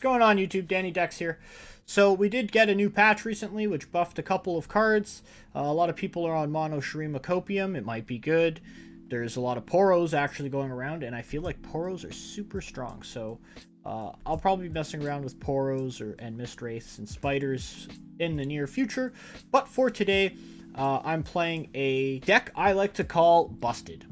going on, YouTube? Dannydecks here. So we did get a new patch recently, which buffed a couple of cards. A lot of people are on Mono Shurima Copium. It might be good. There's a lot of Poros actually going around, and I feel like Poros are super strong. So I'll probably be messing around with Poros and Mist Wraiths and Spiders in the near future. But for today, I'm playing a deck I like to call Busted.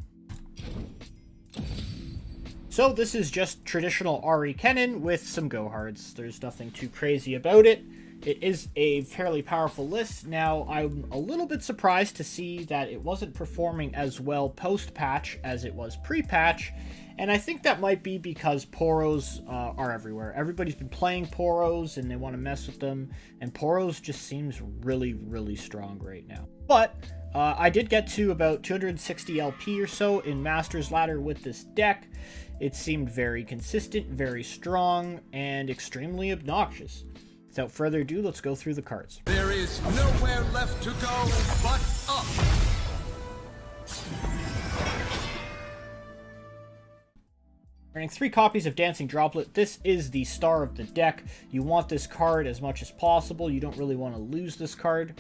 So this is just traditional Ahri Kennen with some Go Hards. There's nothing too crazy about it. It is a fairly powerful list. Now, I'm a little bit surprised to see that it wasn't performing as well post-patch as it was pre-patch. And I think that might be because Poros are everywhere. Everybody's been playing Poros and they want to mess with them. And Poros just seems really, really strong right now. But I did get to about 260 LP or so in Master's Ladder with this deck. It seemed very consistent, very strong, and extremely obnoxious. Without further ado, let's go through the cards. There is nowhere left to go but up. Running 3 copies of Dancing Droplet. This is the star of the deck. You want this card as much as possible. You don't really want to lose this card.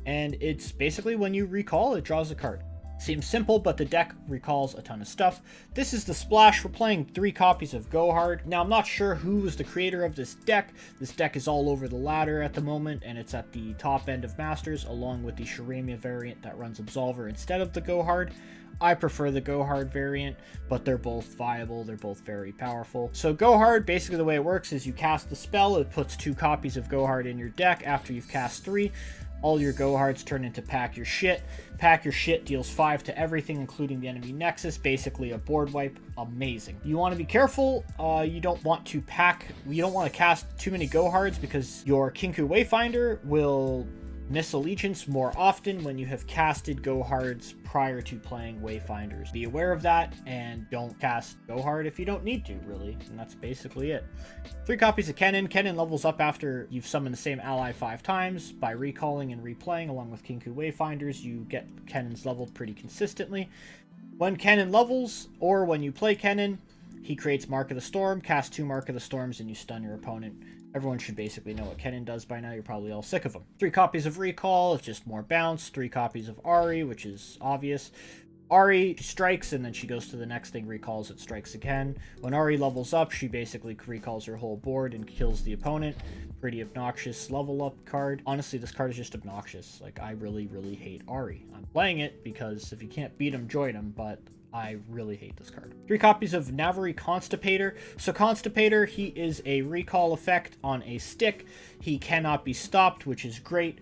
And it's basically when you recall, it draws a card. Seems simple, but the deck recalls a ton of stuff. This is the splash. We're playing 3 copies of Go Hard. Now, I'm not sure who was the creator of this deck. This deck is all over the ladder at the moment, and it's at the top end of Masters, along with the Shurima variant that runs Absolver instead of the Go Hard. I prefer the Go Hard variant, but they're both viable. They're both very powerful. So Go Hard, basically the way it works is you cast the spell. It puts 2 copies of Go Hard in your deck after you've cast 3. All your Go Hards turn into Pack Your Shit. Pack Your Shit deals 5 to everything, including the enemy Nexus. Basically a board wipe. Amazing. You want to be careful. You don't want to cast too many Go Hards because your Kinku Wayfinder will miss allegiance more often when you have casted Go Hards prior to playing Wayfinders. Be aware of that and don't cast Go Hard if you don't need to, really. And that's basically it. 3 copies of Kennen. Kennen levels up after you've summoned the same ally 5 times. By recalling and replaying along with Kinku Wayfinders, you get Kennens leveled pretty consistently. When Kennen levels, or when you play Kennen, he creates Mark of the Storm, cast 2 Mark of the Storms, and you stun your opponent. Everyone should basically know what Kennen does by now. You're probably all sick of them. 3 copies of Recall, it's just more bounce. 3 copies of Ahri, which is obvious. Ahri strikes, and then she goes to the next thing, recalls, it strikes again. When Ahri levels up, she basically recalls her whole board and kills the opponent. Pretty obnoxious level up card. Honestly, this card is just obnoxious. Like, I really, really hate Ahri. I'm playing it because if you can't beat him, join him, but I really hate this card. 3 copies of Navari Constipator. So Constipator, he is a recall effect on a stick. He cannot be stopped, which is great.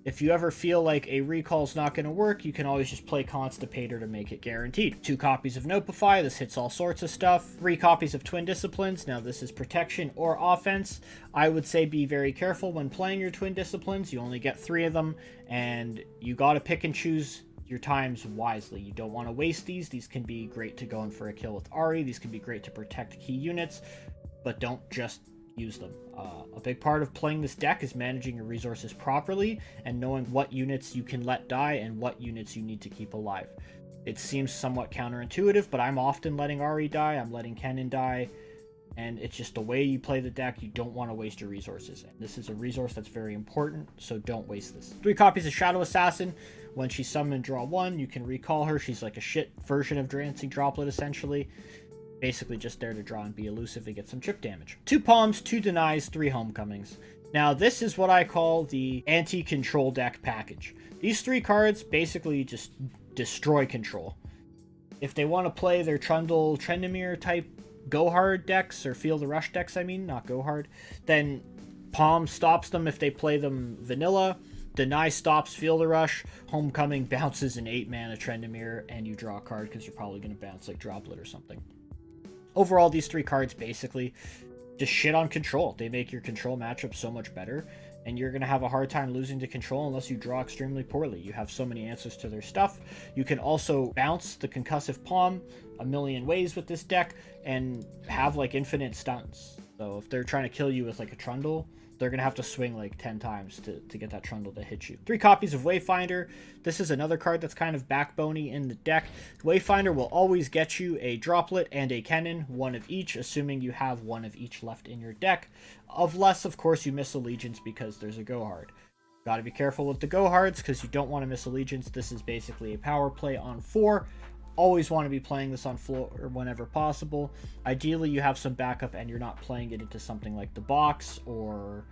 If you ever feel like a recall's not going to work, you can always just play Constipator to make it guaranteed. 2 copies of Nopify. This hits all sorts of stuff. 3 copies of Twin Disciplines. Now this is protection or offense. I would say be very careful when playing your Twin Disciplines. You only get 3 of them, and you got to pick and choose your times wisely. You don't want to waste these. These can be great to go in for a kill with Ahri. These can be great to protect key units, but don't just use them. A big part of playing this deck is managing your resources properly and knowing what units you can let die and what units you need to keep alive. It seems somewhat counterintuitive, but I'm often letting Ahri die, I'm letting Kennen die, and it's just the way you play the deck. You don't want to waste your resources. And this is a resource that's very important, so don't waste this. 3 copies of Shadow Assassin. When she's summoned, draw 1. You can recall her. She's like a shit version of Dancing Droplet, essentially. Basically just there to draw and be elusive and get some chip damage. 2 Palms, 2 Denies, 3 Homecomings. Now, this is what I call the anti-control deck package. These 3 cards basically just destroy control. If they want to play their Trundle Trynd type Go Hard decks, or Feel the Rush decks, I mean, not Go Hard, then Palm stops them if they play them vanilla. Deny stops Feel the Rush. Homecoming bounces an 8 mana Tryndamere, and you draw a card because you're probably going to bounce like Droplet or something. Overall, these 3 cards basically just shit on control. They make your control matchup so much better, and you're going to have a hard time losing to control unless you draw extremely poorly. You have so many answers to their stuff. You can also bounce the Concussive Palm a million ways with this deck and have like infinite stuns. So if they're trying to kill you with like a Trundle, they're going to have to swing like 10 times to get that Trundle to hit you. 3 copies of Wayfinder. This is another card that's kind of backbony in the deck. Wayfinder will always get you a Droplet and a Kennen, one of each, assuming you have one of each left in your deck. Of less, of course, you miss Allegiance because there's a Go Hard. Got to be careful with the Go Hards because you don't want to miss Allegiance. This is basically a power play on 4. Always want to be playing this on floor whenever possible. Ideally, you have some backup and you're not playing it into something like the box or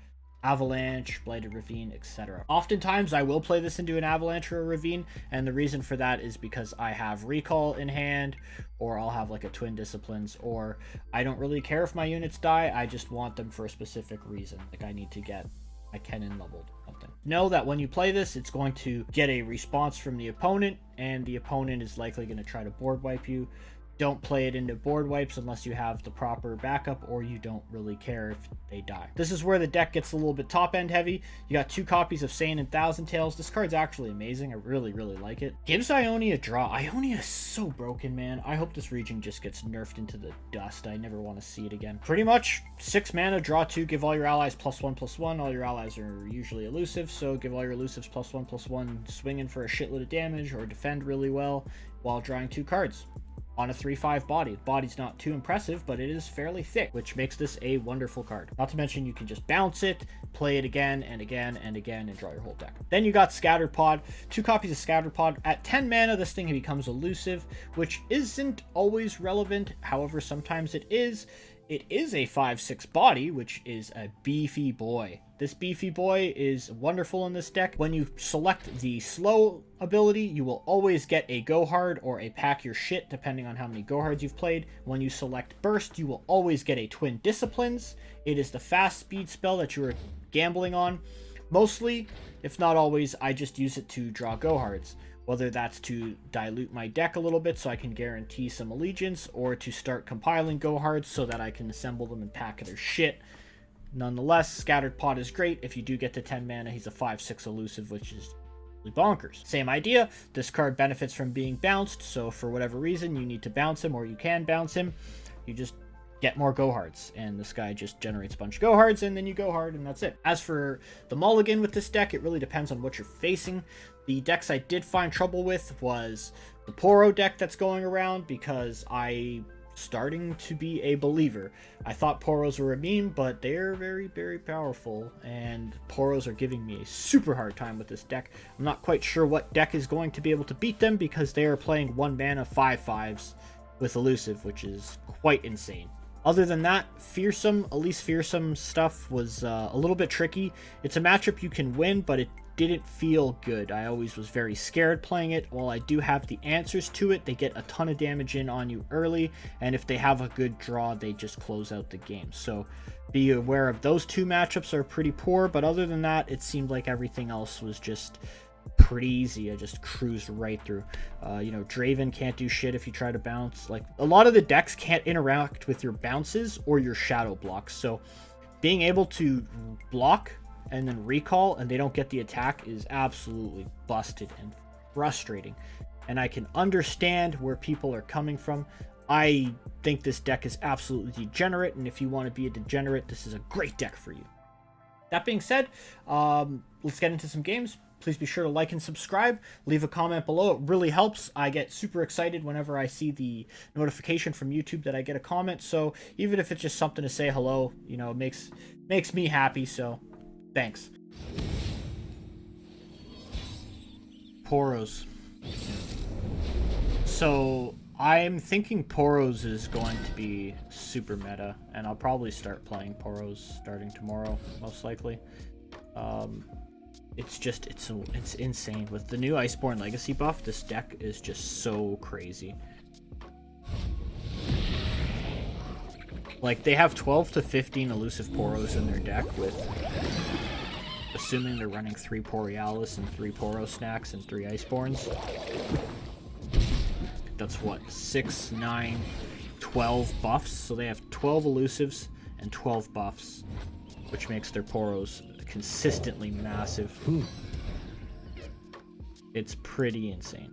Avalanche, Blighted Ravine, etc. Oftentimes, I will play this into an Avalanche or a Ravine, and the reason for that is because I have Recall in hand, or I'll have like a Twin Disciplines, or I don't really care if my units die, I just want them for a specific reason. Like I need to get my Kennen leveled or something. Know that when you play this, it's going to get a response from the opponent, and the opponent is likely going to try to board wipe you. Don't play it into board wipes unless you have the proper backup or you don't really care if they die. This is where the deck gets a little bit top end heavy. You got 2 copies of Sai'nen Thousand Tails. This card's actually amazing. I really like it. Gives Ionia a draw. Ionia is so broken, man. I hope this region just gets nerfed into the dust. I never want to see it again. Pretty much 6 mana, draw 2, give all your allies +1/+1. All your allies are usually elusive, so give all your elusives +1/+1, swinging for a shitload of damage or defend really well while drawing 2 cards. On a 3/5 body. The body's not too impressive, but it is fairly thick, which makes this a wonderful card. Not to mention you can just bounce it, play it again and again and again, and draw your whole deck. Then you got Scattered Pod. 2 copies of Scattered Pod. At 10 mana, this thing becomes elusive, which isn't always relevant. However, sometimes it is. It is a 5/6 body, which is a beefy boy. This beefy boy is wonderful in this deck. When you select the slow ability, you will always get a Go Hard or a Pack Your Shit, depending on how many Go Hards you've played. When you select burst, you will always get a Twin Disciplines. It is the fast speed spell that you are gambling on. Mostly, if not always, I just use it to draw Go Hards. Whether that's to dilute my deck a little bit so I can guarantee some Allegiance, or to start compiling Go Hards so that I can assemble them and pack their shit. Nonetheless, Scattered Pod is great. If you do get to 10 mana, he's a 5/6 elusive, which is bonkers. Same idea. This card benefits from being bounced, so for whatever reason you need to bounce him or you can bounce him, you just get more Go Hards, and this guy just generates a bunch of Go Hards, and then you go hard, and that's it. As for the mulligan with this deck, it really depends on what you're facing. The decks I did find trouble with was the Poro deck that's going around, because I'm starting to be a believer. I thought Poros were a meme, but they're very powerful, and Poros are giving me a super hard time with this deck. I'm not quite sure what deck is going to be able to beat them, because they are playing 1 mana 5/5s with elusive, which is quite insane. Other than that, fearsome, at least fearsome stuff was a little bit tricky. It's a matchup you can win, but it didn't feel good. I always was very scared playing it. While I do have the answers to it, they get a ton of damage in on you early, and if they have a good draw, they just close out the game. So be aware of those 2 matchups are pretty poor, but other than that, it seemed like everything else was just pretty easy. I just cruised right through. Draven can't do shit if you try to bounce. Like, a lot of the decks can't interact with your bounces or your shadow blocks, so being able to block and then recall and they don't get the attack is absolutely busted and frustrating. And I can understand where people are coming from. I think this deck is absolutely degenerate, and if you want to be a degenerate, this is a great deck for you. That being said, let's get into some games. Please be sure to like and subscribe. Leave a comment below. It really helps. I get super excited whenever I see the notification from YouTube that I get a comment. So even if it's just something to say hello, it makes me happy. So thanks. Poros. So I'm thinking Poros is going to be super meta, and I'll probably start playing Poros starting tomorrow, most likely. It's insane. With the new Iceborne Legacy buff, this deck is just so crazy. Like, they have 12 to 15 elusive Poros in their deck, with, assuming they're running 3 Borealis and 3 Poro snacks and 3 Iceborns. That's what, 6, 9, 12 buffs? So they have 12 elusives and 12 buffs, which makes their Poros consistently massive. It's pretty insane.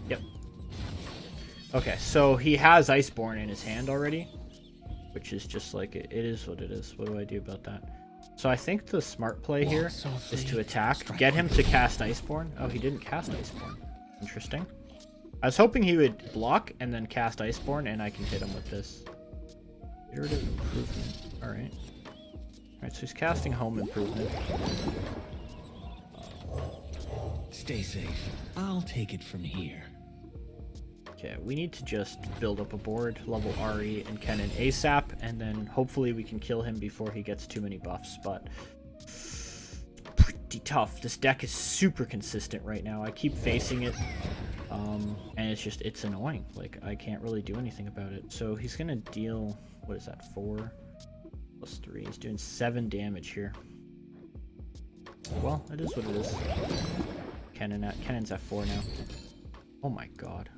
Yep. Okay, so he has Iceborne in his hand already, which is just like, it is what it is. What do I do about that? So I think the smart play here is to attack, get him to cast Iceborne. Oh, he didn't cast Iceborne. Interesting. I was hoping he would block and then cast Iceborne, and I can hit him with this. Iterative improvement. Alright. Alright, so he's casting Home Improvement. Stay safe. I'll take it from here. Okay, we need to just build up a board, level Ahri and Kennen ASAP, and then hopefully we can kill him before he gets too many buffs, but pretty tough. This deck is super consistent right now. I keep facing it, and it's annoying. Like, I can't really do anything about it. So he's gonna deal, what is that, 4 plus 3? He's doing 7 damage here. Well, it is what it is. Kennen's at 4 now. Oh my god.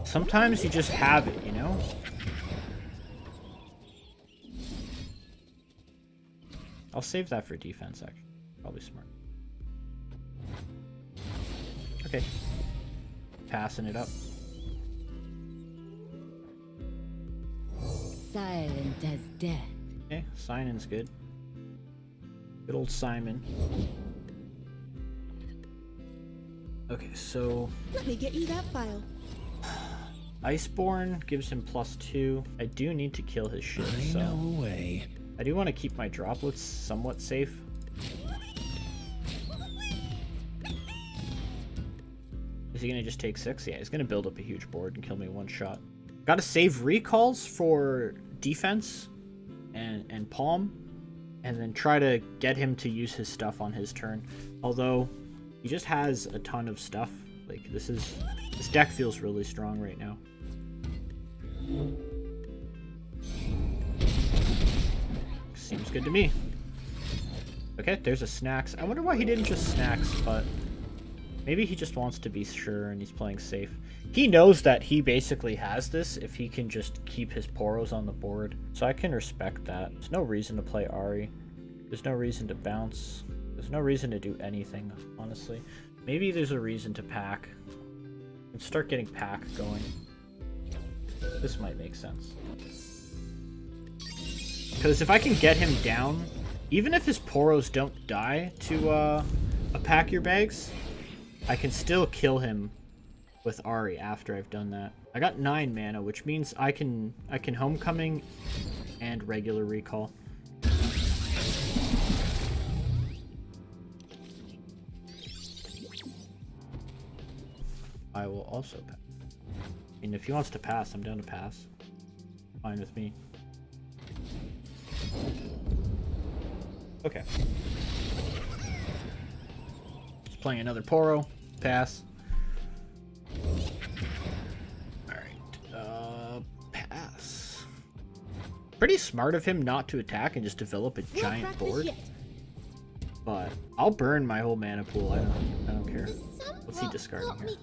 Sometimes you just have it, you know? I'll save that for defense, actually. Probably smart. Okay. Passing it up. Silent as death. Okay, Sai'nen's good. Good old Sai'nen. Okay, so Let me get you that file. Iceborne gives him +2. I do need to kill his shit, I so know a way. I do want to keep my droplets somewhat safe. Is he gonna just take 6? Yeah, he's gonna build up a huge board and kill me one shot. Gotta save recalls for defense and palm, and then try to get him to use his stuff on his turn. Although he just has a ton of stuff. Like, this deck feels really strong right now. Seems good to me. Okay, there's a snacks. I wonder why he didn't just snacks, but maybe he just wants to be sure and he's playing safe. He knows that he basically has this if he can just keep his Poros on the board. So I can respect that. There's no reason to play Ahri. There's no reason to bounce. There's no reason to do anything, honestly. Maybe there's a reason to pack. And start getting pack going. This might make sense. Because if I can get him down, even if his Poros don't die to a pack your bags, I can still kill him with Ahri after I've done that. I got 9 mana, which means I can homecoming and regular recall. I will also pass. I mean, if he wants to pass, I'm down to pass. Fine with me. Okay. Just playing another Poro. Pass. Alright. Pass. Pretty smart of him not to attack and just develop a giant board. But I'll burn my whole mana pool. I don't care. What's he discarding here?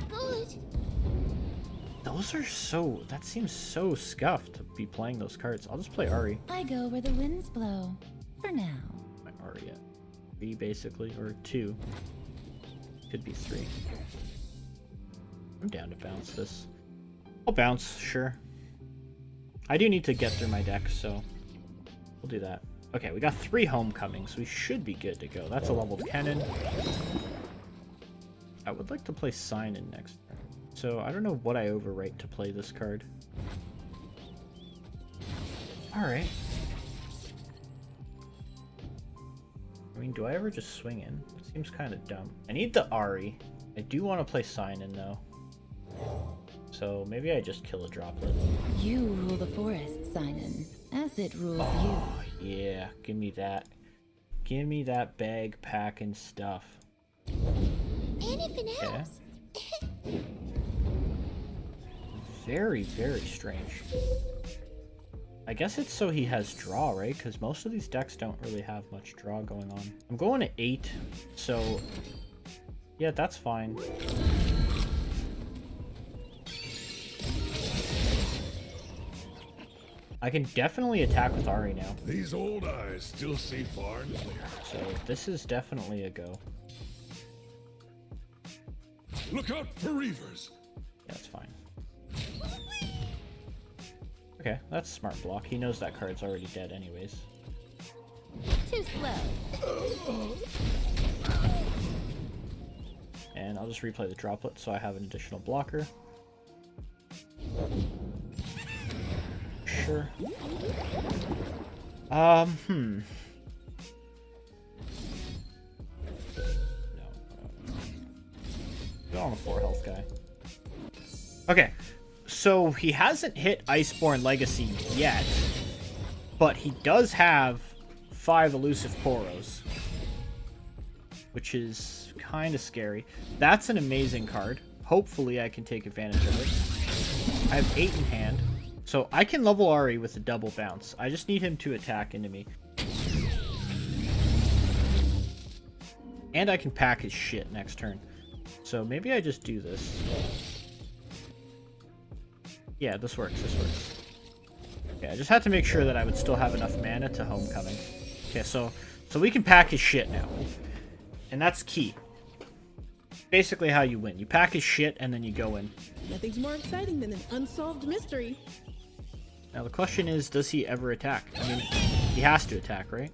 Those are so... That seems so scuffed to be playing those cards. I'll just play Ahri. I go where the winds blow. For now. My Ahri at 3 basically, or 2. Could be 3. I'm down to bounce this. I'll bounce, sure. I do need to get through my deck, so we'll do that. Okay, we got 3 homecomings. We should be good to go. That's a leveled Kennen. I would like to play Sai'nen next turn. So I don't know what I overwrite to play this card. Alright. I mean, do I ever just swing in? It seems kind of dumb. I need the Ahri. I do want to play Sai'nen though. So maybe I just kill a droplet. You rule the forest, Sai'nen, as it rules Oh, yeah. Give me that. Give me that bag packing stuff. Anything else? Very, very strange. I guess it's so he has draw, right? Because most of these decks don't really have much draw going on. I'm going to 8, so yeah, that's fine. I can definitely attack with Ahri now. These old eyes still see far and clear. So this is definitely a go. Look out for reavers. Yeah, that's fine. Okay, that's a smart block. He knows that card's already dead anyways. Too slow. And I'll just replay the droplet so I have an additional blocker. Sure. No. Go on a 4 health guy. Okay, so he hasn't hit Iceborne Legacy yet, but he does have 5 elusive Poros, which is kind of scary. That's an amazing card. Hopefully I can take advantage of it. I have 8 in hand, so I can level Ahri with a double bounce. I just need him to attack into me. And I can pack his shit next turn. So maybe I just do this. Yeah, this works, this works. Okay, I just had to make sure that I would still have enough mana to Homecoming. Okay, so we can pack his shit now. And that's key. Basically how you win. You pack his shit and then you go in. Nothing's more exciting than an unsolved mystery. Now the question is, does he ever attack? I mean, he has to attack, right?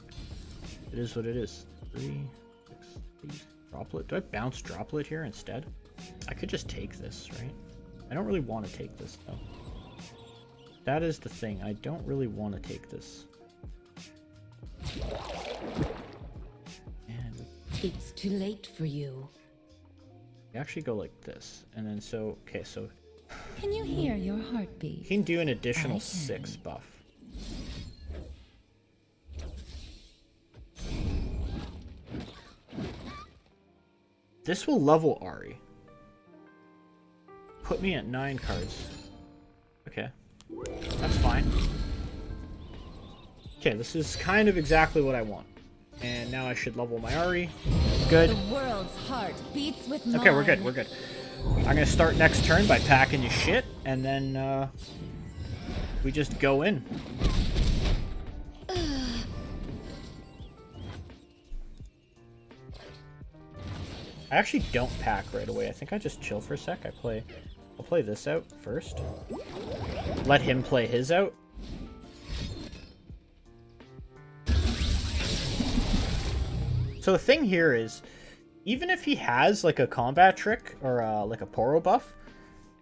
It is what it is. 3, 6, 8. Droplet. Do I bounce droplet here instead? I could just take this, right? I don't really want to take this, though. That is the thing. I don't really want to take this. And It's too late for you. we actually go like this. And then so... Okay, so... Can you hear your heartbeat? He can do an additional I can. 6 buff. This will level Ahri. Put me at 9 cards. Okay. That's fine. Okay, this is kind of exactly what I want. And now I should level my Ahri. Good. The world's heart beats with mine. Okay, we're good, we're good. I'm gonna start next turn by packing your shit, and then we just go in. I actually don't pack right away. I think I just chill for a sec. I'll play this out first. Let him play his out. So the thing here is, even if he has like a combat trick or like a Poro buff,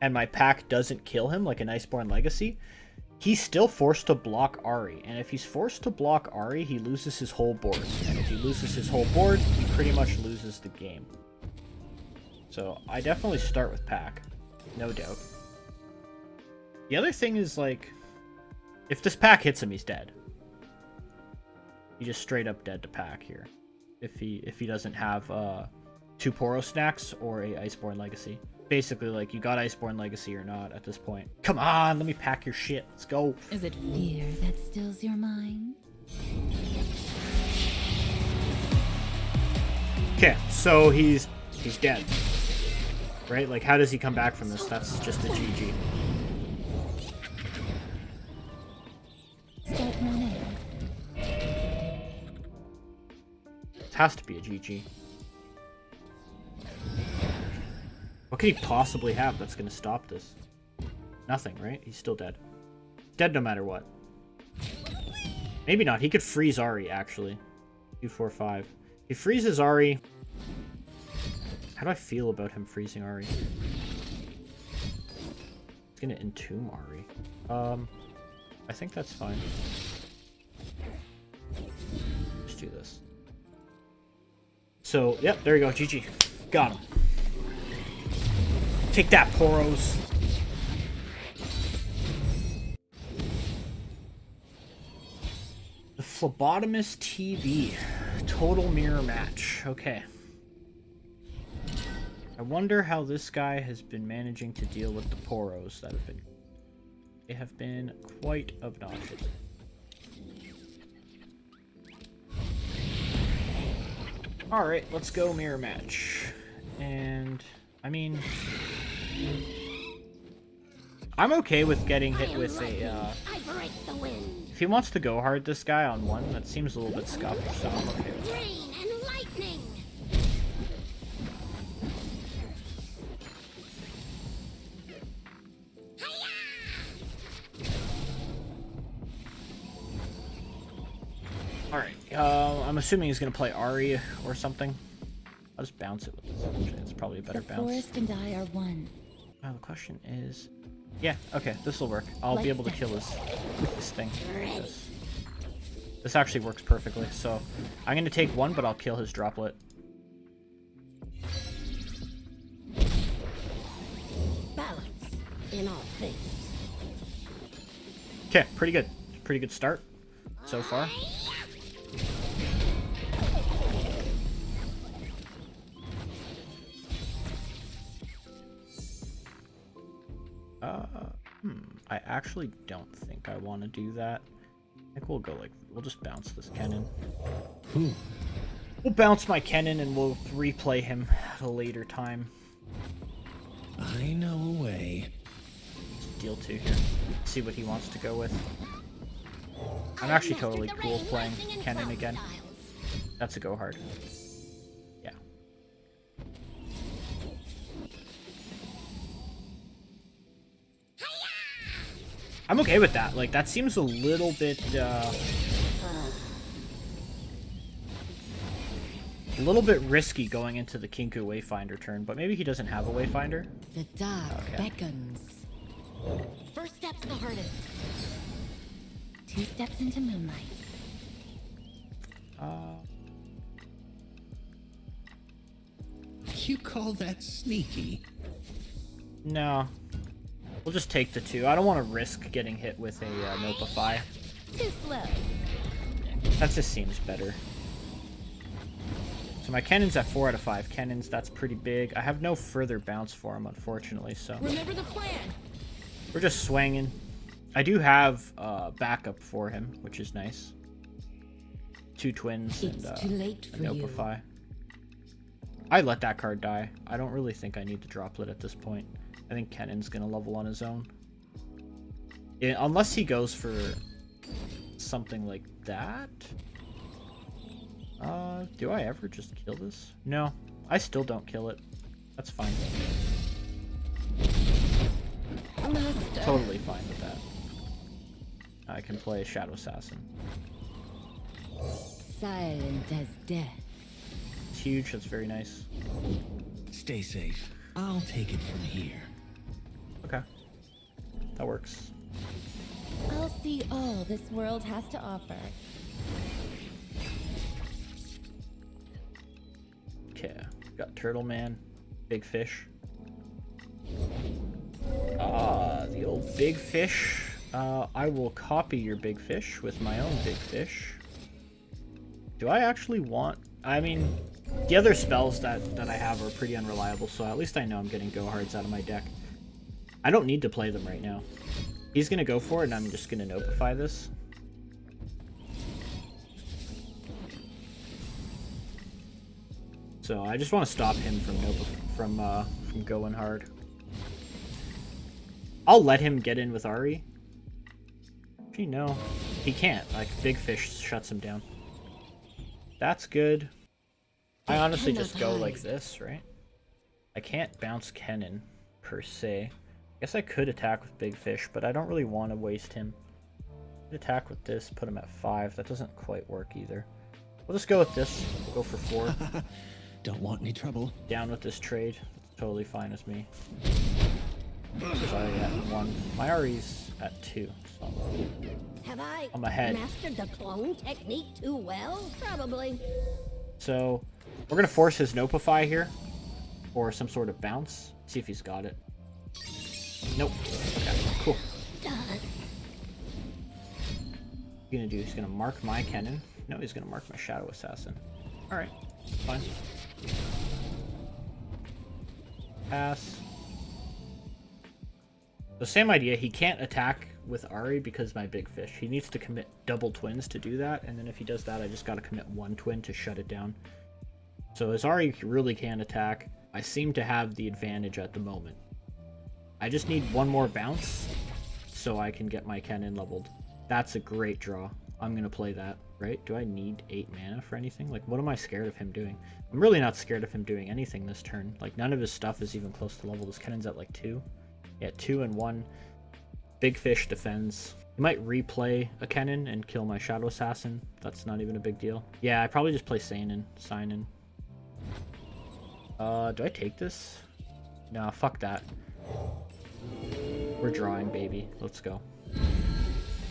and my pack doesn't kill him like an Iceborne Legacy, he's still forced to block Ahri. And if he's forced to block Ahri, he loses his whole board. And if he loses his whole board, he pretty much loses the game. So I definitely start with pack, no doubt. The other thing is, like, if this pack hits him, he's dead. He just straight up dead to pack here. If he doesn't have 2 Poro snacks or a Iceborne Legacy. Basically, like, you got Iceborne Legacy or not at this point. Come on, let me pack your shit. Let's go. Is it fear that stills your mind? Okay, so he's dead. Right? Like, how does he come back from this? That's just a GG. Start running. It has to be a GG. What could he possibly have that's going to stop this? Nothing, right? He's still dead. Dead no matter what. Maybe not. He could freeze Ahri, actually. 2, 4, 5. He freezes Ahri. How do I feel about him freezing Ahri? He's going to entomb Ahri. I think that's fine. Just do this. So, yep, there you go. GG. Got him. Take that, Poros. The Phlebotomist TV. Total mirror match. Okay. I wonder how this guy has been managing to deal with the Poros that have been... They have been quite obnoxious. Alright, let's go mirror match. And... I mean... I'm okay with getting hit with a, If he wants to go hard this guy on 1, that seems a little bit scuffed, so I'm okay with that. I'm assuming he's gonna play Ahri or something. I'll just bounce it with this. Actually, it's probably a better The bounce. forest and I are one. Oh, the question is... Yeah, okay, this will work. I'll be able to kill this thing. This actually works perfectly, so... I'm gonna take one, but I'll kill his droplet. Balance in all things. Okay, pretty good. Pretty good start so far. I actually don't think I want to do that. I think we'll go like, we'll just bounce this Kennen. We'll bounce my Kennen and we'll replay him at a later time. I know a way. Just deal 2 here. See what he wants to go with. I'm actually totally cool playing Kennen again. That's a go hard. Yeah. I'm okay with that. Like, that seems a little bit, risky going into the Kinku Wayfinder turn, but maybe he doesn't have a Wayfinder. The dark beckons. First step's the hardest. 2 steps into moonlight. You call that sneaky? No. We'll just take the 2. I don't want to risk getting hit with a Nopify. Too slow. That just seems better. So my Kennen's at 4 out of 5. Kennen's, that's pretty big. I have no further bounce for him, unfortunately, so... Remember the plan. We're just swinging. I do have backup for him, which is nice. 2 twins and too late a for Nopify. I let that card die. I don't really think I need the droplet at this point. I think Kennen's gonna level on his own. Yeah, unless he goes for something like that. Do I ever just kill this? No, I still don't kill it. That's fine. Totally fine with that. I can play Shadow Assassin. Silent as death. It's huge, that's very nice. Stay safe. I'll take it from here. Okay. That works. I'll see all this world has to offer. Okay, got Turtle Man, Big Fish. The old Big Fish. I will copy your Big Fish with my own Big Fish. Do I actually want... I mean, the other spells that I have are pretty unreliable, so at least I know I'm getting go-hards out of my deck. I don't need to play them right now. He's going to go for it, and I'm just going to Nopify this. So I just want to stop him from going hard. I'll let him get in with Ahri. Actually, no. He can't. Like, Big Fish shuts him down. That's good. I honestly just go like this, right? I can't bounce Kennen, per se. I guess I could attack with Big Fish, but I don't really want to waste him. Attack with this, put him at 5. That doesn't quite work either. We'll just go with this. We'll go for 4. Don't want any trouble. Down with this trade. That's totally fine with me. He's already at 1. My Ahri's at 2. So Have I I'm ahead. mastered the clone technique too well? Probably. So we're gonna force his Nopify here, or some sort of bounce. See if he's got it. Nope. Okay, cool. Done. What's he gonna do? He's gonna mark my Kennen. No, he's gonna mark my Shadow Assassin. All right, fine. Pass. The same idea. He can't attack with Ahri because my Big Fish. He needs to commit double twins to do that, and then if he does that, I just gotta commit 1 twin to shut it down. So his Ahri really can attack. I seem to have the advantage at the moment. I just need 1 more bounce so I can get my Kennen leveled. That's a great draw. I'm gonna play that, right? Do I need 8 mana for anything? Like, what am I scared of him doing? I'm really not scared of him doing anything this turn. Like, none of his stuff is even close to level. This Kennen's at like 2. Yeah, 2 and 1. Big Fish defends. You might replay a Kennen and kill my Shadow Assassin. That's not even a big deal. Yeah, I probably just play Sai'nen. Do I take this? No, fuck that. We're drawing, baby. Let's go.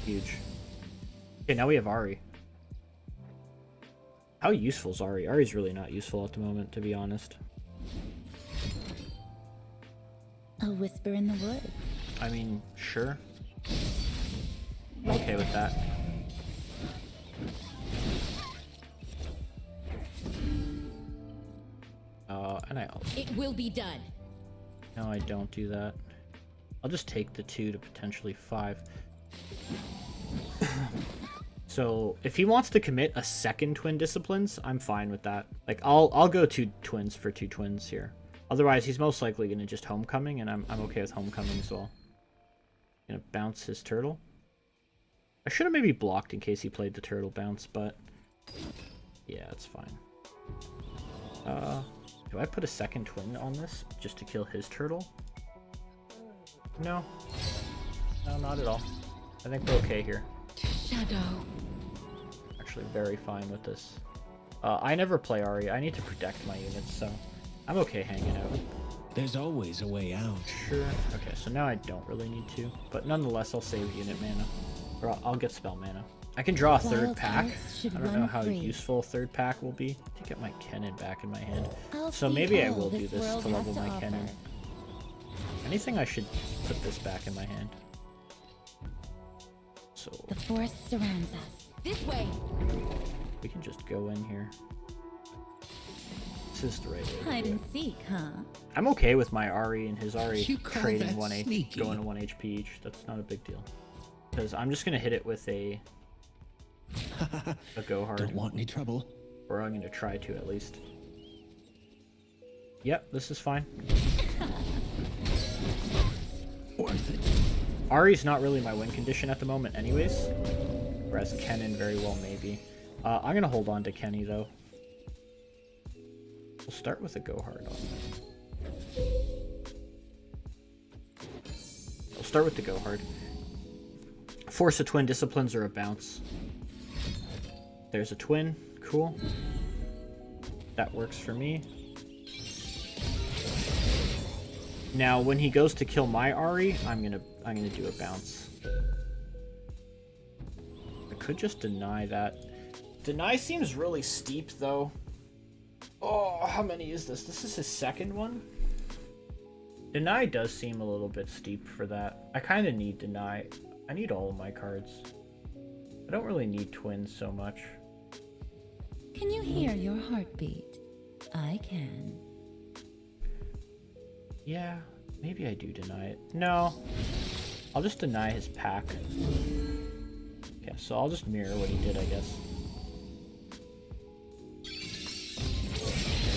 Huge. Okay, now we have Ahri. How useful is Ahri? Ahri's really not useful at the moment, to be honest. A whisper in the woods. I mean, sure. I'm okay with that. And It will be done. No, I don't do that. I'll just take the 2 to potentially 5. So if he wants to commit a second Twin Disciplines, I'm fine with that. Like I'll go 2 twins for 2 twins here. Otherwise, he's most likely gonna just Homecoming, and I'm okay with Homecoming as well. Gonna bounce his turtle. I should have maybe blocked in case he played the turtle bounce, but yeah, it's fine. Do I put a second twin on this just to kill his turtle? No. No, not at all. I think we're okay here. Shadow. Actually very fine with this. I never play Ahri. I need to protect my units, so I'm okay hanging out. There's always a way out. Sure. Okay, so now I don't really need to, but nonetheless I'll save unit mana. Or I'll get spell mana. I can draw a third Wild pack. hearts should I don't run know how free. useful a third pack will be to get my Kennen back in my hand. I'll So see maybe I all will do this this world to has level to my offer. Kennen. Anything I should put this back in my hand. So The forest surrounds us. This way. we can just go in here. This is the right way to Hide do it. and seek, huh? I'm okay with my Ahri and his Ahri You call trading that 1 HP, sneaky? going to 1 HP each. That's not a big deal. Because I'm just gonna hit it with a go hard. Don't want any trouble. Or I'm gonna try to at least. Yep, this is fine. Worth it. Ahri's not really my win condition at the moment anyways. Whereas Kennen very well may be. I'm gonna hold on to Kenny though. We'll start with a go hard on it. We'll start with the go hard. Force a Twin Disciplines or a bounce. There's a twin. Cool. That works for me. Now, when he goes to kill my Ahri, I'm gonna do a bounce. I could just deny that. Deny seems really steep, though. Oh, how many is this? This is his second one? Deny does seem a little bit steep for that. I kind of need deny. I need all of my cards. I don't really need twins so much. Can you hear your heartbeat? I can. Yeah, maybe I do deny it. No, I'll just deny his pack. Okay, so I'll just mirror what he did, I guess.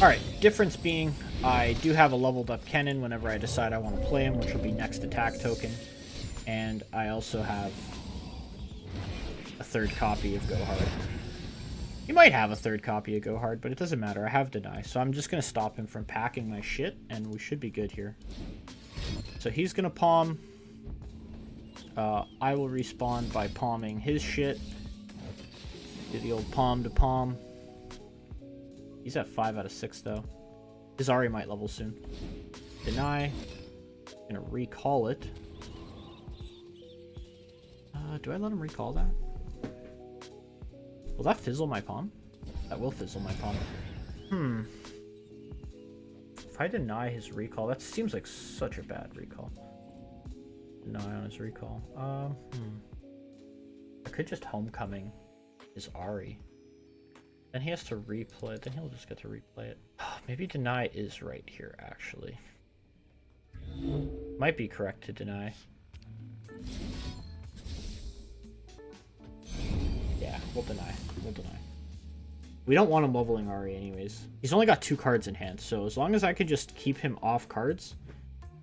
Alright, difference being, I do have a leveled up Kennen whenever I decide I want to play him, which will be next attack token. And I also have a third copy of Go Hard. You might have a third copy of Go Hard, but it doesn't matter. I have Deny, so I'm just going to stop him from packing my shit, and we should be good here. So he's going to palm. I will respawn by palming his shit. Do the old palm to palm. He's at 5 out of 6, though. His Ahri might level soon. Deny. Gonna recall it. Do I let him recall that? Will that fizzle my palm? That will fizzle my palm. If I deny his recall, that seems like such a bad recall. Deny on his recall. I could just homecoming his Ahri. Then he has to replay. Then he'll just get to replay it. Maybe deny is right here, actually. Might be correct to deny. Yeah, we'll deny. We'll deny. We don't want him leveling Ahri anyways. He's only got 2 cards in hand, so as long as I can just keep him off cards,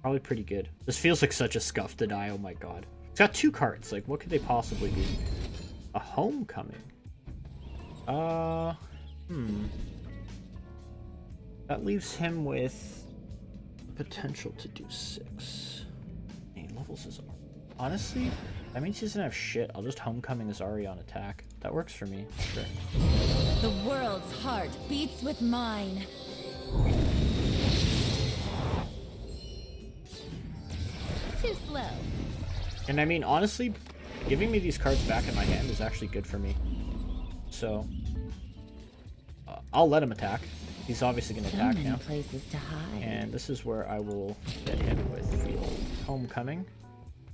probably pretty good. This feels like such a scuff deny, oh my god. He's got 2 cards, like what could they possibly be? A homecoming. That leaves him with potential to do 6. He levels his Ahri. Honestly, that means he doesn't have shit. I'll just Homecoming his Ahri on attack. That works for me. Sure. The world's heart beats with mine. Too slow. And I mean, honestly, giving me these cards back in my hand is actually good for me. So, I'll let him attack. He's obviously going to So attack many now. places to hide. And this is where I will get him with the old Homecoming.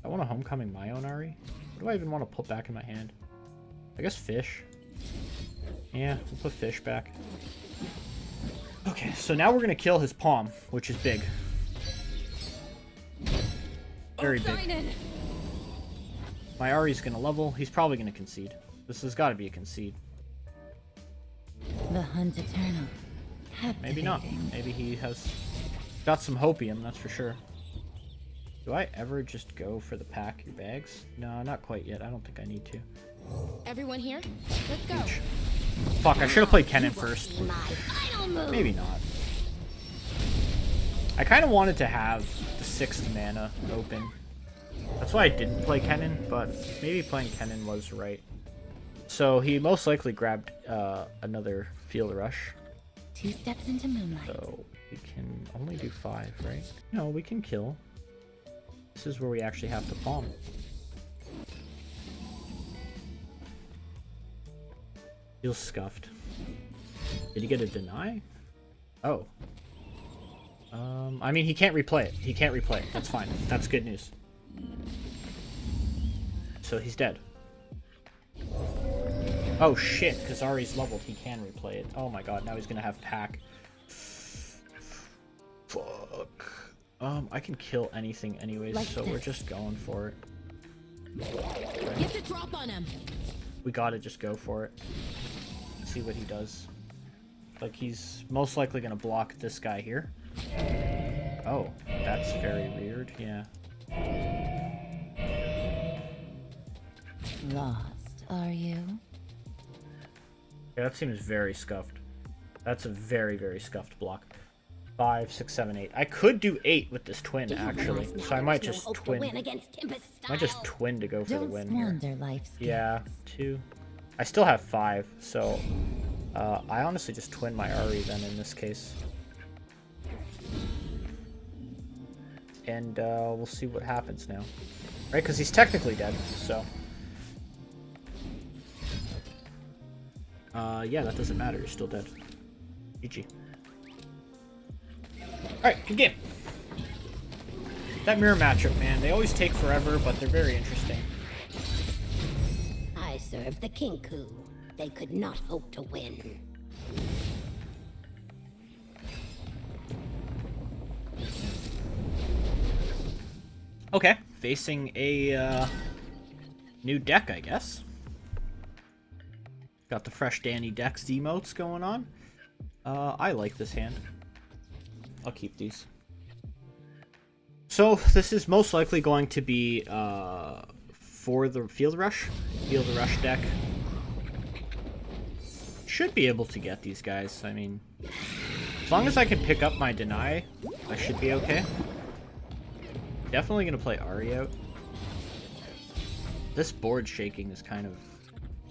I want a Homecoming my own Ahri. What do I even want to put back in my hand? I guess Fish. Yeah, we'll put Fish back. Okay, so now we're going to kill his Palm, which is big. Very big. Sai'nen! My Ahri's going to level. He's probably going to concede. This has got to be a concede. The hunt eternal. Maybe not. Maybe he has got some hopium, that's for sure. Do I ever just go for the pack your bags? No, not quite yet. I don't think I need to. Everyone here? Let's go. Fuck, I should have played Kennen first. My final move. Maybe not. I kind of wanted to have the 6th mana open. That's why I didn't play Kennen, but maybe playing Kennen was right. So he most likely grabbed another Field Rush. 2 steps into moonlight. So we can only do 5, right? No, we can kill. This is where we actually have to palm. Feels scuffed. Did he get a deny? Oh. I mean, he can't replay it. He can't replay it. That's fine. That's good news. So he's dead. Oh shit, because Ahri's leveled. He can replay it. Oh my god, now he's gonna have pack. Fuck. I can kill anything anyways, Like so this. we're just going for it. Get the drop on him. We gotta just go for it. See what he does. Like, he's most likely gonna block this guy here. Oh, that's very weird, yeah. Lost, are you? Yeah, that seems very scuffed. That's a very, very scuffed block. 5, 6, 7, 8. I could do 8 with this twin, Do you actually. realize now So I might there's just no hope to twin. win against Tempest I might just style? twin to go for the Don't win here. squander life's Yeah, gifts. 2. I still have 5, so I honestly just twin my Ahri then in this case. And we'll see what happens now. Right, because he's technically dead, so... yeah, that doesn't matter, you're still dead. GG. Alright, good game. That mirror matchup, man, they always take forever, but they're very interesting. I served the Kinku. They could not hope to win. Okay, facing a new deck, I guess. Got the fresh Dannydecks emotes going on. I like this hand. I'll keep these. So this is most likely going to be for the Field Rush deck. Should be able to get these guys. I mean, as long as I can pick up my deny, I should be okay. Definitely gonna play Ahri out. This board shaking is kind of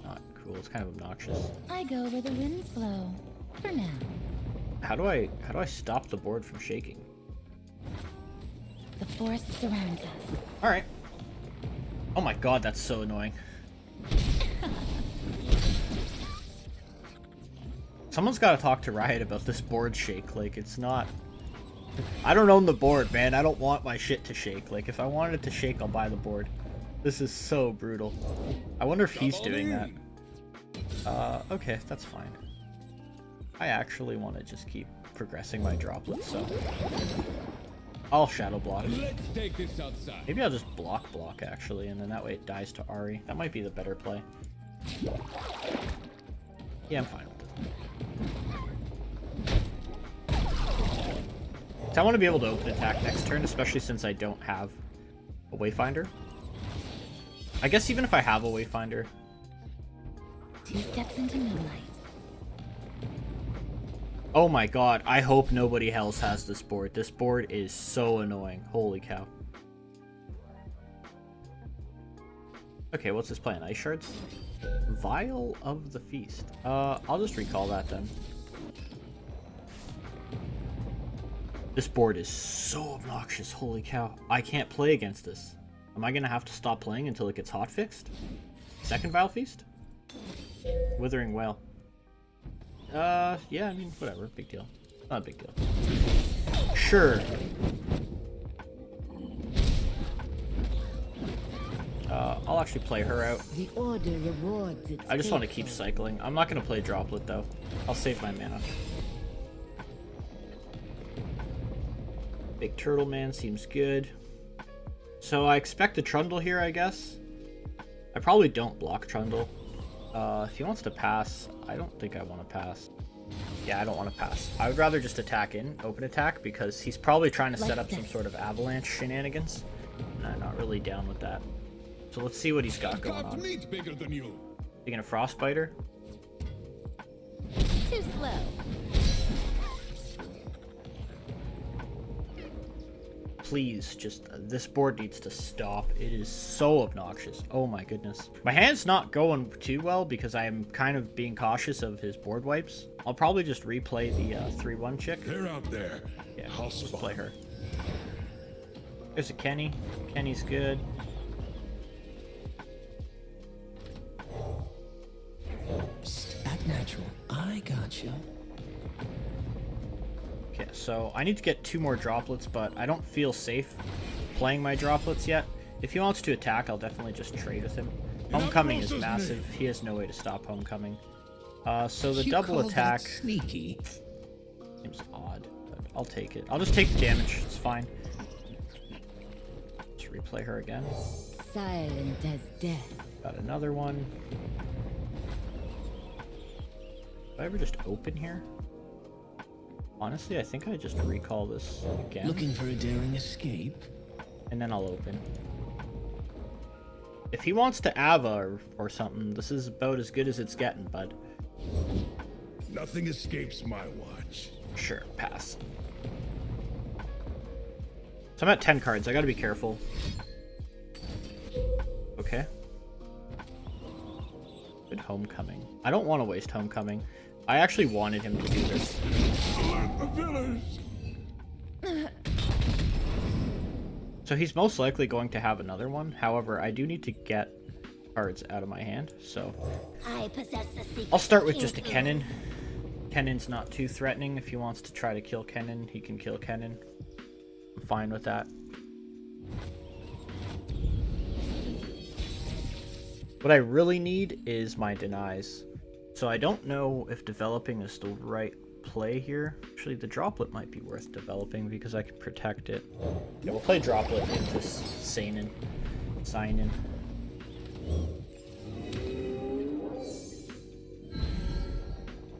not cool. It's kind of obnoxious. I go where the winds blow. For now. How do I stop the board from shaking? The forest surrounds us. All right. Oh my god, that's so annoying. Someone's got to talk to Riot about this board shake. Like, it's not... I don't own the board, man. I don't want my shit to shake. Like, if I wanted it to shake, I'll buy the board. This is so brutal. I wonder if he's doing that. Okay, that's fine. I actually want to just keep progressing my droplets, so... I'll shadow block. Let's take this outside. Maybe I'll just block, actually, and then that way it dies to Ahri. That might be the better play. Yeah, I'm fine with it. So I want to be able to open attack next turn, especially since I don't have a Wayfinder. I guess even if I have a Wayfinder... 2 steps into moonlight. Oh my god, I hope nobody else has this board. This board is so annoying. Holy cow. Okay, what's this plan? Ice shards? Vial of the Feast. I'll just recall that then. This board is so obnoxious, holy cow. I can't play against this. Am I gonna have to stop playing until it gets hotfixed? Second Vial Feast? Withering Whale. Yeah, I mean, whatever, big deal. Not a big deal. Sure. I'll actually play her out. The order rewards its I just want to faithful. keep cycling. I'm not going to play Droplet, though. I'll save my mana. Big Turtle Man seems good. So I expect a Trundle here, I guess. I probably don't block Trundle. If he wants to pass, I don't think I want to pass. Yeah, I don't want to pass. I would rather just attack in, open attack, because he's probably trying to set up some sort of avalanche shenanigans. And I'm not really down with that. So let's see what he's got going on. meat bigger than you. Taking a Frostbiter. Too slow. Please, just this board needs to stop. It is so obnoxious. Oh my goodness. My hand's not going too well because I am kind of being cautious of his board wipes. I'll probably just replay the 3-1 chick. They're out there. Yeah, let's play her. There's a Kenny. Kenny's good. Psst, act natural. I gotcha. Okay, so I need to get 2 more droplets, but I don't feel safe playing my droplets yet. If he wants to attack, I'll definitely just trade with him. Homecoming is massive. He has no way to stop Homecoming. So the You double call that attack sneaky. seems odd, but I'll take it. I'll just take the damage. It's fine. Just replay her again. Silent as death. Got another one. Did I ever just open here? Honestly, I think I just recall this again. Looking for a daring escape? And then I'll open. If he wants to Ava or something, this is about as good as it's getting, bud. Nothing escapes my watch. Sure, pass. So I'm at 10 cards. I gotta be careful. Okay. Good Homecoming. I don't want to waste Homecoming. I actually wanted him to do this. Alert the village! So he's most likely going to have another one. However, I do need to get cards out of my hand, so I possess the secret. I'll start with just a Kennen. Kennen's not too threatening. If he wants to try to kill Kennen, he can kill Kennen. I'm fine with that. What I really need is my denies. So I don't know if developing is the right play here. Actually, the droplet might be worth developing because I can protect it. Yeah, we'll play droplet into Sai'nen.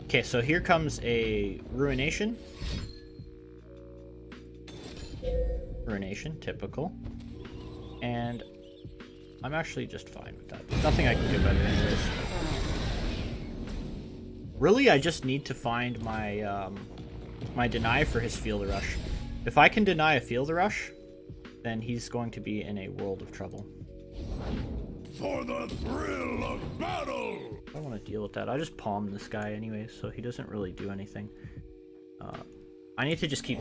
Okay, so here comes a Ruination. Ruination, typical. And I'm actually just fine with that. There's nothing I can do about it anyways. Really, I just need to find my my deny for his Field Rush. If I can deny a Field Rush, then he's going to be in a world of trouble. For the thrill of battle! I don't want to deal with that. I just palm this guy anyway, so he doesn't really do anything. I need to just keep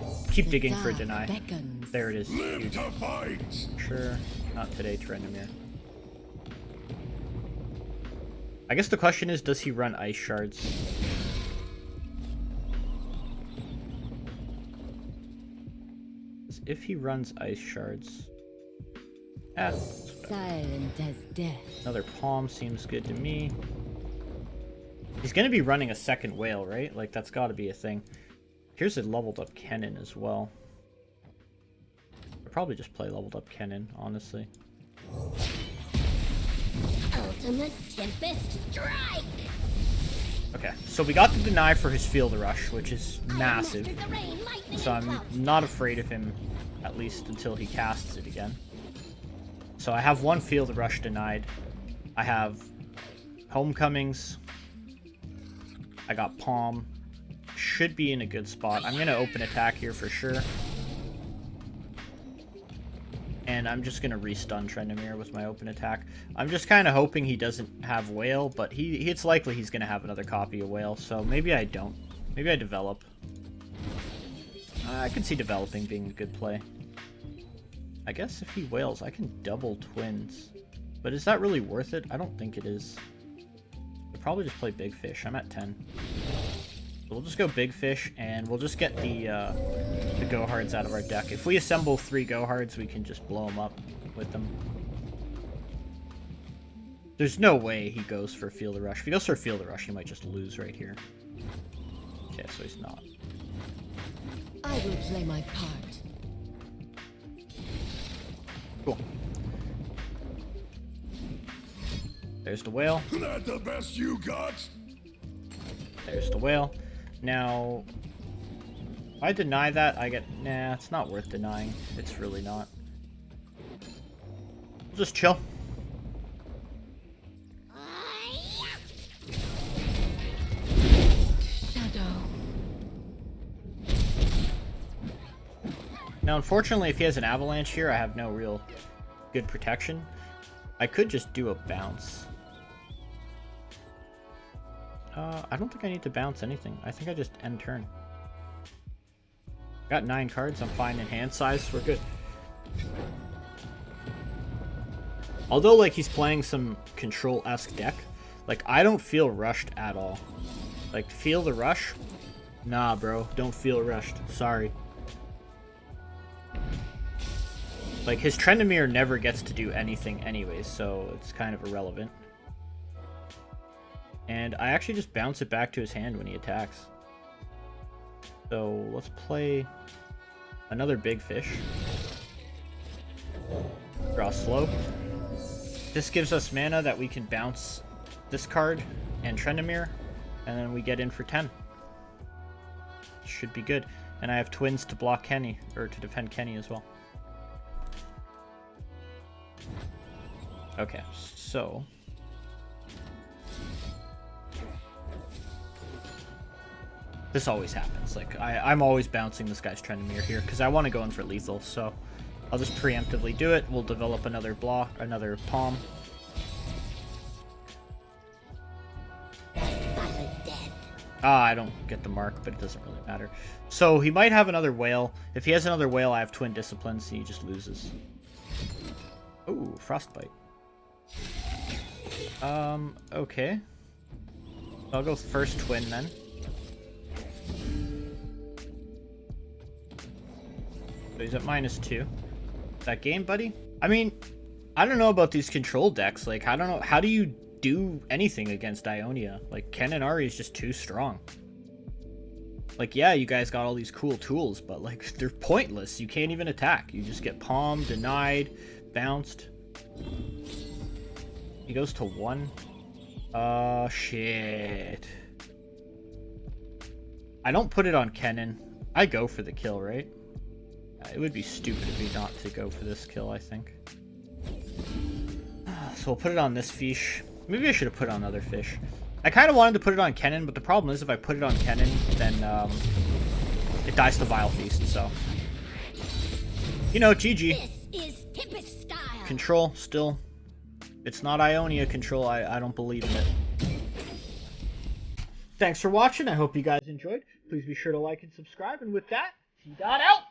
digging for deny. Beckons. There it is. Live Huge. to fight! Sure. Not today, Trendemir. I guess the question is, does he run Ice Shards? If he runs Ice Shards... Silent as death. Another Palm seems good to me. He's going to be running a second Whale, right? Like, that's got to be a thing. Here's a leveled up Kennen as well. I'd probably just play leveled up Kennen, honestly. Ultimate Tempest Strike! Okay, so we got the deny for his Field Rush, which is massive. Mastered the rain, lightning, So and I'm clouds. not afraid of him, at least until he casts it again. So I have one Field Rush denied. I have Homecomings. I got Palm. Should be in a good spot. I'm going to open attack here for sure. And and I'm just going to restun Trendemir with my open attack. I'm just kind of hoping he doesn't have Whale, but it's likely he's going to have another copy of Whale, so maybe I don't. Maybe I develop. I can see developing being a good play. I guess if he Whales, I can double Twins. But is that really worth it? I don't think it is. I'll probably just play Big Fish. I'm at 10. So we'll just go Big Fish, and we'll just get the Go Hards out of our deck. If we assemble 3 Go Hards, we can just blow them up with them. There's no way he goes for Field of Rush. If he goes for Field of Rush, he might just lose right here. Okay, so he's not. I will play my part. Cool. There's the Whale. That the best you got? There's the Whale. Now, if I deny that, I get... Nah, it's not worth denying. It's really not. Just chill. Shadow. Now, unfortunately, if he has an Avalanche here, I have no real good protection. I could just do a bounce. I don't think I need to bounce anything. I think I just end turn. Got 9 cards. I'm fine in hand size. We're good. Although, like, he's playing some control-esque deck, like, I don't feel rushed at all. Like, feel the rush? Nah, bro. Don't feel rushed. Sorry. Like, his Trendemir never gets to do anything anyways, so it's kind of irrelevant. And I actually just bounce it back to his hand when he attacks. So let's play another Big Fish. Draw slow. This gives us mana that we can bounce this card and Trendemir, and then we get in for 10. Should be good. And I have Twins to block Kenny, or to defend Kenny as well. Okay, so... this always happens. Like, I'm always bouncing this guy's Trendemir here, because I want to go in for lethal, so... I'll just preemptively do it. We'll develop another block, another palm. I don't get the mark, but it doesn't really matter. So he might have another Whale. If he has another Whale, I have Twin Disciplines, so he just loses. Ooh, Frostbite. Okay. I'll go first Twin then. So he's at -2. That game, buddy? I mean, I don't know about these control decks. Like, I don't know. How do you do anything against Ionia? Like, Kennen Ahri is just too strong. Like, yeah, you guys got all these cool tools, but, like, they're pointless. You can't even attack. You just get palmed, denied, bounced. He goes to 1. Shit. I don't put it on Kennen. I go for the kill, right? It would be stupid of me not to go for this kill, I think. So we'll put it on this fish. Maybe I should have put it on other fish. I kind of wanted to put it on Kennen, but the problem is if I put it on Kennen, then it dies to Vile Feast, so... You know, GG. This is Tempest style. Control, still. It's not Ionia control, I don't believe in it. Thanks for watching, I hope you guys enjoyed. Please be sure to like and subscribe, and with that, T-Dot out!